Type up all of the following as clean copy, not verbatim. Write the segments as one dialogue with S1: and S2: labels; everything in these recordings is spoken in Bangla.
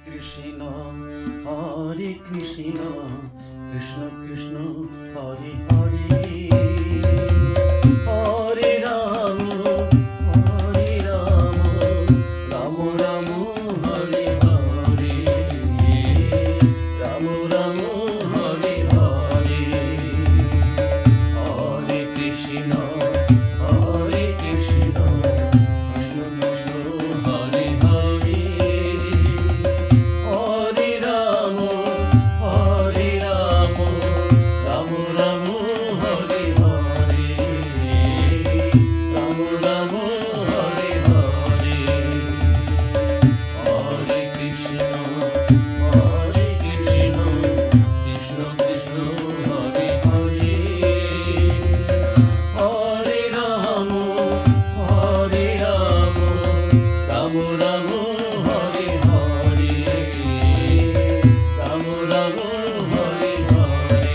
S1: কৃষ্ণ হরে কৃষ্ণ কৃষ্ণ কৃষ্ণ হরে হরে হরে রাম রাম রাম হরে হরে রাম রাম হরে হরে হরে কৃষ্ণ কৃষ্ণ কৃষ্ণ হরে হরে হরে রাম রাম রাম হরে হরে রাম রাম হরে হরে হরে কৃষ্ণ কৃষ্ণ কৃষ্ণ হরে হরে হরে রাম রাম রাম হরে হরে রাম রাম হরে হরে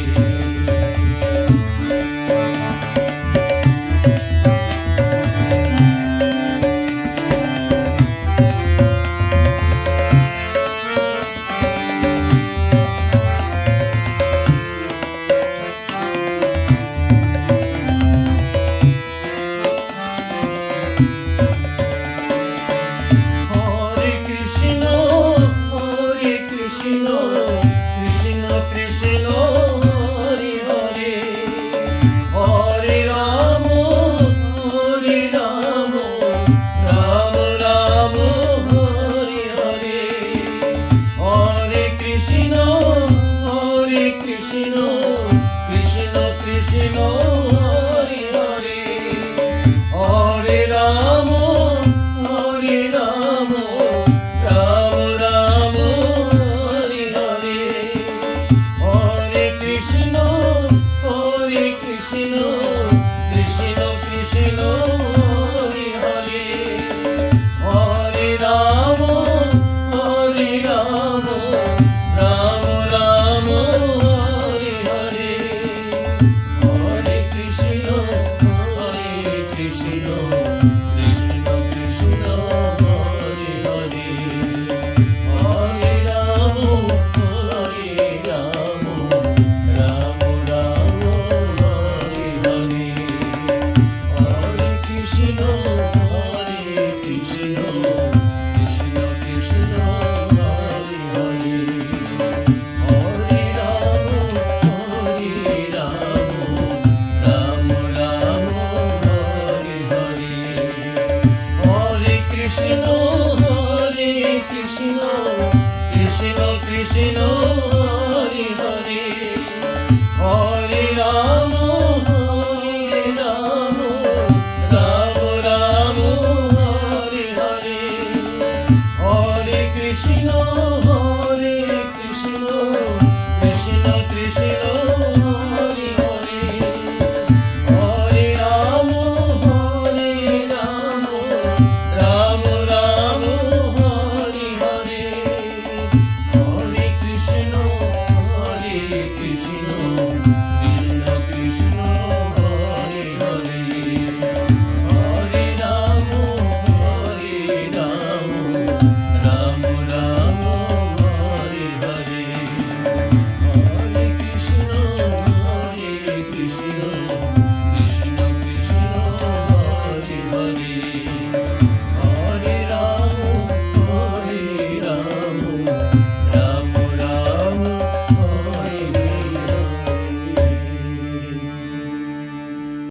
S1: হরে কৃষ্ণ কৃষ্ণ কৃষ্ণ হরে হরে হরে রাম রাম রাম হরে হরে হরে কৃষ্ণ কৃষ্ণ কৃষ্ণ হরে হরে হরে রাম রাম রাম হরে হরে হরে কৃষ্ণ কৃষ্ণ কৃষ্ণ হরে হরে হরে রাম রাম রাম হরে হরে হরে কৃষ্ণ কৃষ্ণ কৃষ্ণ হরে হরে হরে রাম রাম হরে হরে হরে কৃষ্ণ কৃষ্ণ কৃষ্ণ হরে হরে হরে রাম রাম হরে হরে হরে কৃষ্ণ কৃষ্ণ হরে হরে হরে রাম রাম হরে হরে হরে কৃষ্ণ